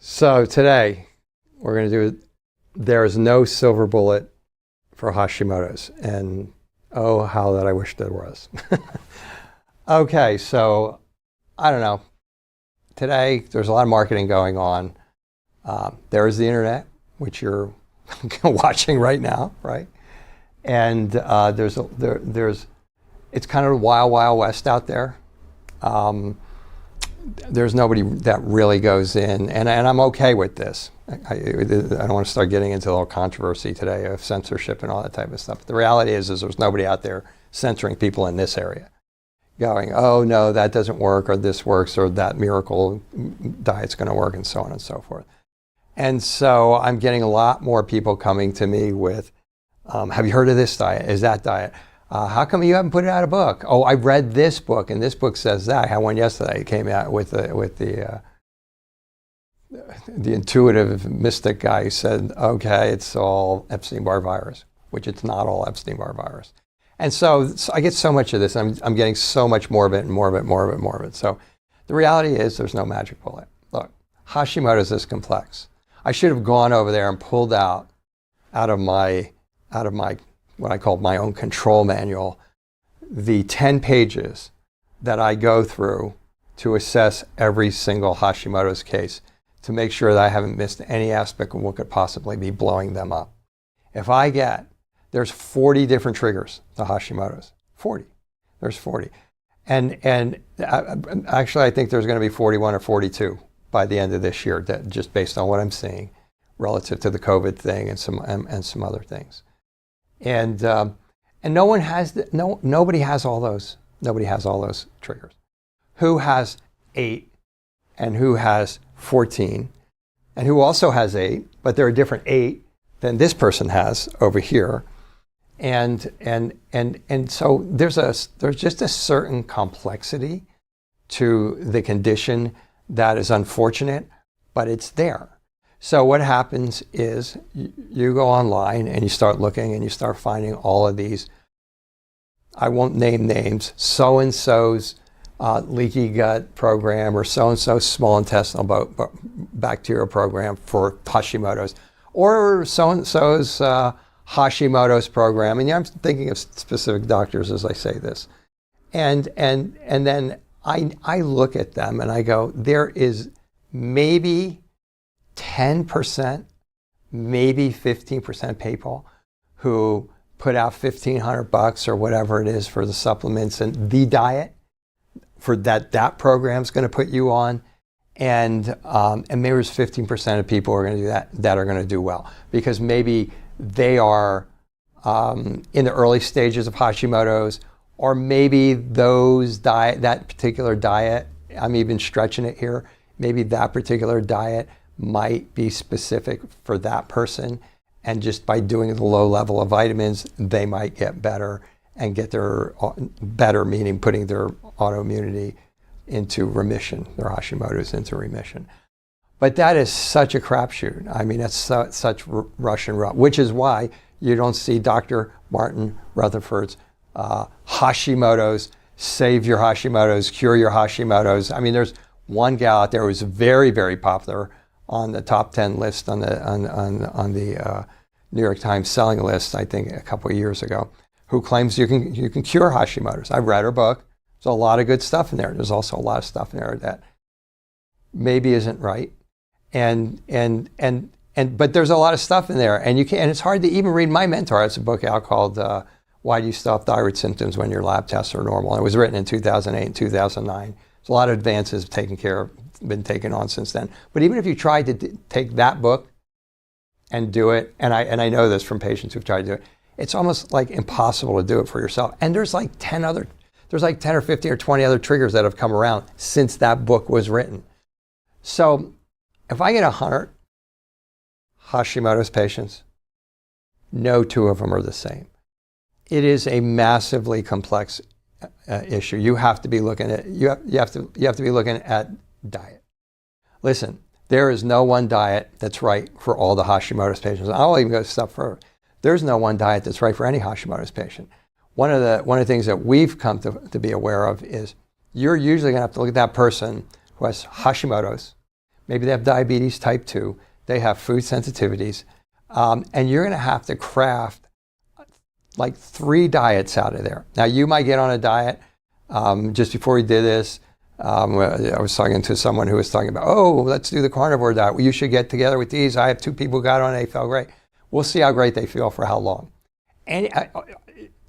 So today we're going to do, there is no silver bullet for Hashimoto's, and oh, how that I wish there was. Okay, so I don't know. Today there's a lot of marketing going on. There is the internet, which you're watching right now, right? And it's kind of wild, wild west out there. There's nobody that really goes in, and I'm okay with this. I don't want to start getting into the whole controversy today of censorship and all that type of stuff. But the reality is there's nobody out there censoring people in this area, going, oh no, that doesn't work, or this works, or that miracle diet's going to work, and so on and so forth. And so I'm getting a lot more people coming to me with, have you heard of this diet? Is that diet? How come you haven't put out a book? Oh, I read this book, and this book says that. I had one yesterday. It came out with the intuitive mystic guy who said, okay, it's all Epstein-Barr virus, which it's not all Epstein-Barr virus. And so I get so much of this. I'm getting so much more of it and more of it, more of it, more of it. So the reality is there's no magic bullet. Look, Hashimoto's is complex. I should have gone over there and pulled out of my what I call my own control manual, the 10 pages that I go through to assess every single Hashimoto's case to make sure that I haven't missed any aspect of what could possibly be blowing them up. There's 40 different triggers to Hashimoto's. 40. There's 40. And actually, I think there's going to be 41 or 42 by the end of this year, just based on what I'm seeing relative to the COVID thing and some other things. And nobody has all those. Nobody has all those triggers. Who has 8 and who has 14 and who also has 8, but they're a different 8 than this person has over here. And so there's just a certain complexity to the condition that is unfortunate, but it's there. So what happens is you go online and you start looking and you start finding all of these, I won't name names, so-and-so's leaky gut program or so-and-so's small intestinal bacterial program for Hashimoto's, or so-and-so's Hashimoto's program. And I'm thinking of specific doctors as I say this. And then I look at them and I go, there is maybe 10%, maybe 15% people who put out $1,500 or whatever it is for the supplements and the diet for that program's going to put you on, and maybe there's 15% of people who are going to do that are going to do well because maybe they are in the early stages of Hashimoto's, or maybe that particular diet, I'm even stretching it here, maybe that particular diet might be specific for that person, and just by doing the low level of vitamins, they might get better and get their better, meaning putting their autoimmunity into remission, their Hashimoto's into remission. But that is such a crapshoot. I mean, that's such Russian roulette, which is why you don't see Dr. Martin Rutherford's Hashimoto's, save your Hashimoto's, cure your Hashimoto's. I mean, there's one gal out there who's very, very popular on the top 10 list on the New York Times selling list, I think a couple of years ago, who claims you can cure Hashimoto's. I've read her book. There's a lot of good stuff in there. There's also a lot of stuff in there that maybe isn't right, but there's a lot of stuff in there, and it's hard to even read. My mentor has a book out called "Why Do You Still Have Thyroid Symptoms When Your Lab Tests Are Normal?" And it was written in 2008 and 2009. There's a lot of advances been taken on since then. But even if you tried to take that book and do it, and I know this from patients who've tried to do it, it's almost like impossible to do it for yourself. And there's like 10 or 15 or 20 other triggers that have come around since that book was written. So if I get 100 Hashimoto's patients, no 2 of them are the same. It is a massively complex issue. You have to be looking at diet. Listen, there is no one diet that's right for all the Hashimoto's patients. I'll even go a step further. There's no one diet that's right for any Hashimoto's patient. One of the things that we've come to be aware of is you're usually going to have to look at that person who has Hashimoto's, maybe they have diabetes type 2, they have food sensitivities, and you're going to have to craft like 3 diets out of there. Now, you might get on a diet. Just before we did this, I was talking to someone who was talking about, oh, let's do the carnivore diet. Well, you should get together with these. I have 2 people who got on, they felt great. We'll see how great they feel for how long. And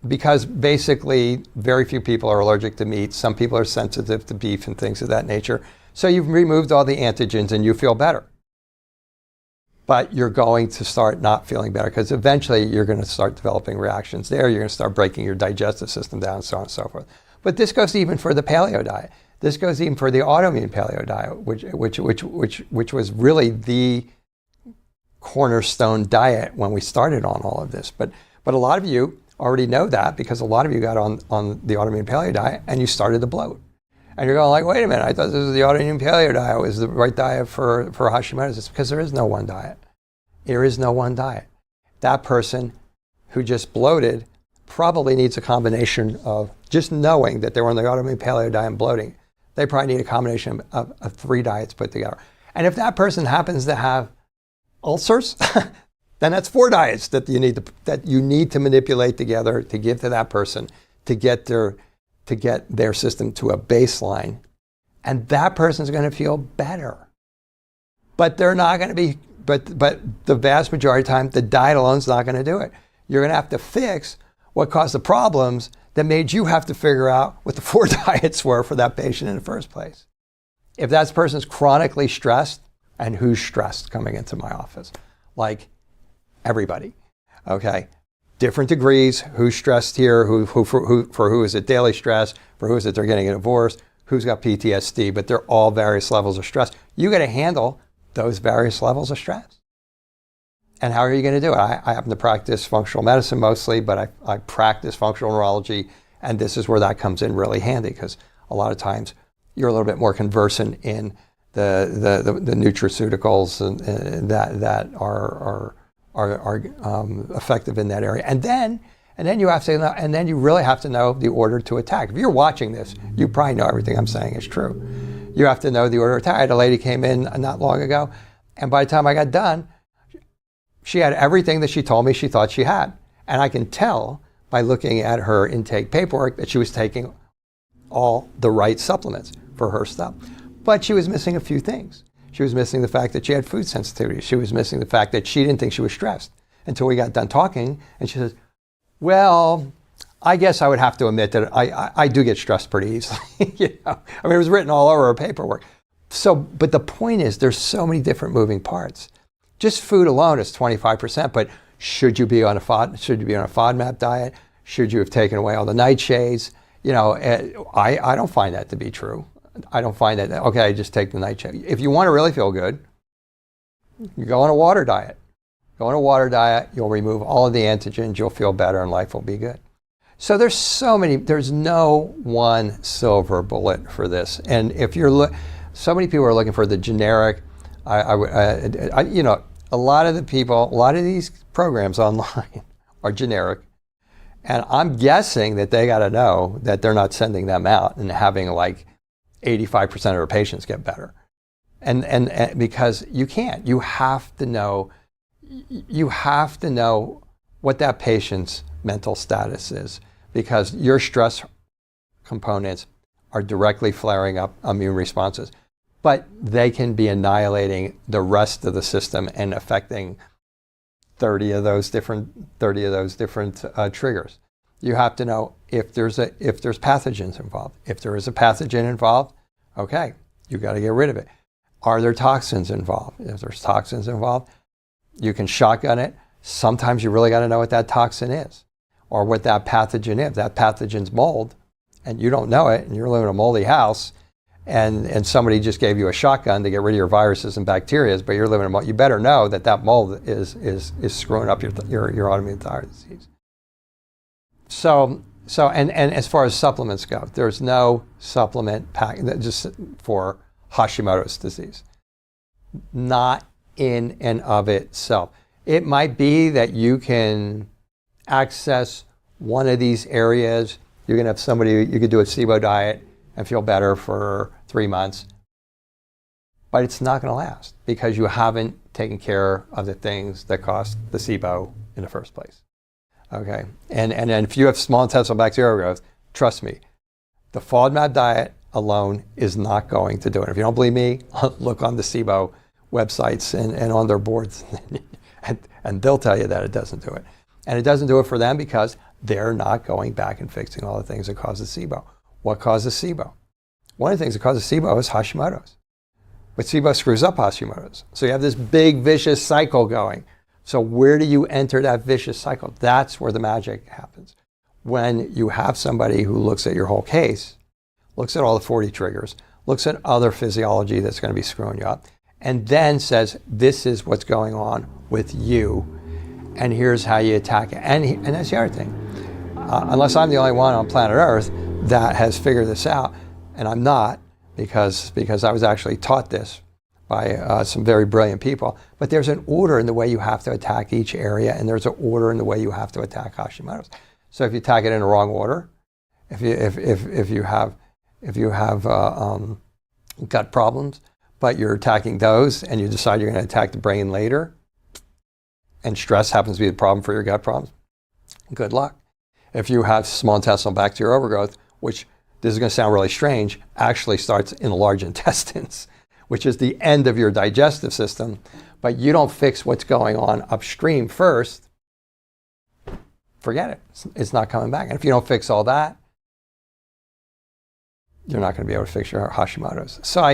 because basically very few people are allergic to meat. Some people are sensitive to beef and things of that nature. So you've removed all the antigens and you feel better. But you're going to start not feeling better because eventually you're going to start developing reactions there. You're going to start breaking your digestive system down and so on and so forth. But this goes even for the paleo diet. This goes even for the autoimmune paleo diet, which was really the cornerstone diet when we started on all of this. But a lot of you already know that because a lot of you got on the autoimmune paleo diet and you started to bloat. And you're going like, wait a minute, I thought this was the autoimmune paleo diet was the right diet for Hashimoto's. It's because there is no one diet. There is no one diet. That person who just bloated probably needs a combination of just knowing that they were on the autoimmune paleo diet and bloating. They probably need a combination of 3 diets put together. And if that person happens to have ulcers, then that's 4 diets that you need to manipulate together to give to that person to get their system to a baseline. And that person's going to feel better. But they're not going to be, but the vast majority of the time, the diet alone is not going to do it. You're going to have to fix what caused the problems that made you have to figure out what the 4 diets were for that patient in the first place. If that person's chronically stressed, and who's stressed coming into my office? Like everybody, okay? Different degrees, who's stressed here, for who is it daily stress, for who is it they're getting a divorce, who's got PTSD, but they're all various levels of stress. You got to handle those various levels of stress. And how are you going to do it? I happen to practice functional medicine mostly, but I practice functional neurology, and this is where that comes in really handy because a lot of times you're a little bit more conversant in the nutraceuticals and that are effective in that area. And then you have to know, and then you really have to know the order to attack. If you're watching this, you probably know everything I'm saying is true. You have to know the order to attack. I had a lady came in not long ago, and by the time I got done, she had everything that she told me she thought she had. And I can tell by looking at her intake paperwork that she was taking all the right supplements for her stuff. But she was missing a few things. She was missing the fact that she had food sensitivity. She was missing the fact that she didn't think she was stressed until we got done talking. And she says, well, I guess I would have to admit that I do get stressed pretty easily. You know? I mean, it was written all over her paperwork. So, but the point is there's so many different moving parts. Just food alone is 25%, but should you be on a FODMAP diet? Should you have taken away all the nightshades? You know, I don't find that to be true. I don't find that, okay, just take the nightshade. If you want to really feel good, you go on a water diet. Go on a water diet, you'll remove all of the antigens, you'll feel better, and life will be good. So there's no one silver bullet for this. And if so many people are looking for the generic, you know, a lot of these programs online are generic. And I'm guessing that they got to know that they're not sending them out and having like 85% of their patients get better. And because you can't, you have to know what that patient's mental status is, because your stress components are directly flaring up immune responses. But they can be annihilating the rest of the system and affecting 30 of those different triggers. You have to know if there's pathogens involved. If there is a pathogen involved, okay, you got to get rid of it. Are there toxins involved? If there's toxins involved, you can shotgun it. Sometimes you really got to know what that toxin is or what that pathogen is. That pathogen's mold, and you don't know it, and you're living in a moldy house. And somebody just gave you a shotgun to get rid of your viruses and bacteria, but you're living in a mold. You better know that mold is screwing up your autoimmune thyroid disease. So as far as supplements go, there's no supplement pack just for Hashimoto's disease. Not in and of itself. It might be that you can access one of these areas. You can have somebody, you could do a SIBO diet and feel better for 3 months. but it's not going to last because you haven't taken care of the things that caused the SIBO in the first place. Okay, and if you have small intestinal bacterial growth, trust me, the FODMAP diet alone is not going to do it. If you don't believe me, look on the SIBO websites and on their boards, and they'll tell you that it doesn't do it. And it doesn't do it for them because they're not going back and fixing all the things that cause the SIBO. What causes SIBO? One of the things that causes SIBO is Hashimoto's. But SIBO screws up Hashimoto's. So you have this big vicious cycle going. So where do you enter that vicious cycle? That's where the magic happens. When you have somebody who looks at your whole case, looks at all the 40 triggers, looks at other physiology that's going to be screwing you up, and then says, this is what's going on with you, and here's how you attack it. And that's the other thing. Unless I'm the only one on planet Earth that has figured this out, and I'm not, because I was actually taught this by some very brilliant people, but there's an order in the way you have to attack each area, and there's an order in the way you have to attack Hashimoto's. So if you attack it in the wrong order, if you have gut problems, but you're attacking those, and you decide you're going to attack the brain later, and stress happens to be the problem for your gut problems, good luck. If you have small intestinal bacterial overgrowth, which, this is going to sound really strange, actually starts in the large intestines, which is the end of your digestive system, but you don't fix what's going on upstream first, forget it. It's not coming back. And if you don't fix all that, you're not going to be able to fix your Hashimoto's. So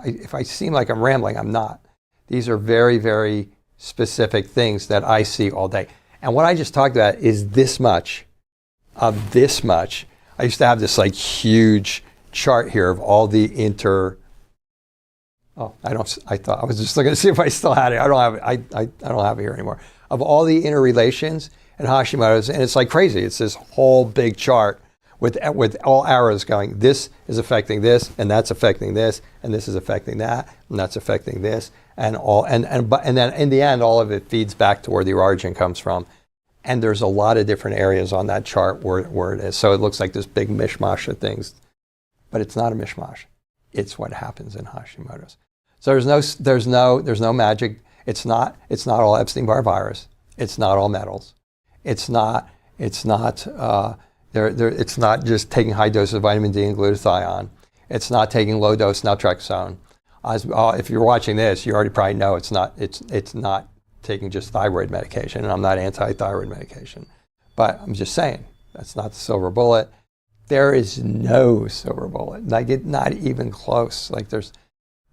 if I seem like I'm rambling, I'm not. These are very, very specific things that I see all day. And what I just talked about is this much of this much. I used to have this like huge chart here of all the I was just looking to see if I still had it. I don't have it. I don't have it here anymore. Of all the interrelations in Hashimoto's, and it's like crazy. It's this whole big chart with all arrows going. This is affecting this, and that's affecting this, and this is affecting that, and that's affecting this, and then in the end, all of it feeds back to where the origin comes from. And there's a lot of different areas on that chart where it is. So it looks like this big mishmash of things, but it's not a mishmash. It's what happens in Hashimoto's. So there's no magic. It's not all Epstein-Barr virus. It's not all metals. It's not just taking high doses of vitamin D and glutathione. It's not taking low dose naltrexone. If you're watching this, you already probably know it's not taking just thyroid medication, and I'm not anti-thyroid medication. But I'm just saying, that's not the silver bullet. There is no silver bullet, not even close. Like there's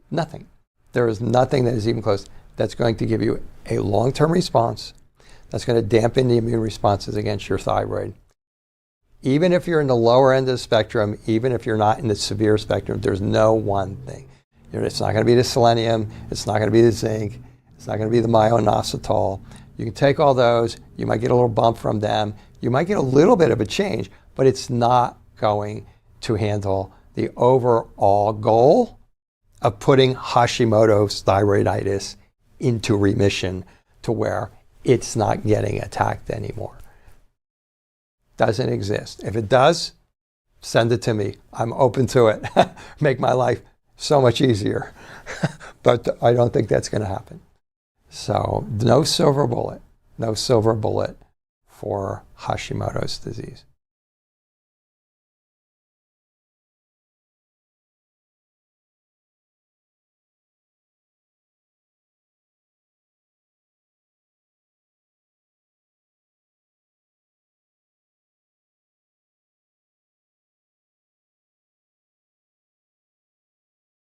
nothing. There is nothing that is even close that's going to give you a long-term response, that's going to dampen the immune responses against your thyroid. Even if you're in the lower end of the spectrum, even if you're not in the severe spectrum, there's no one thing. It's not going to be the selenium, it's not going to be the zinc, it's not going to be the myo-inositol. You can take all those, you might get a little bump from them, you might get a little bit of a change, but it's not going to handle the overall goal of putting Hashimoto's thyroiditis into remission to where it's not getting attacked anymore. Doesn't exist. If it does, send it to me. I'm open to it. Make my life so much easier. But I don't think that's going to happen. So no silver bullet for Hashimoto's disease.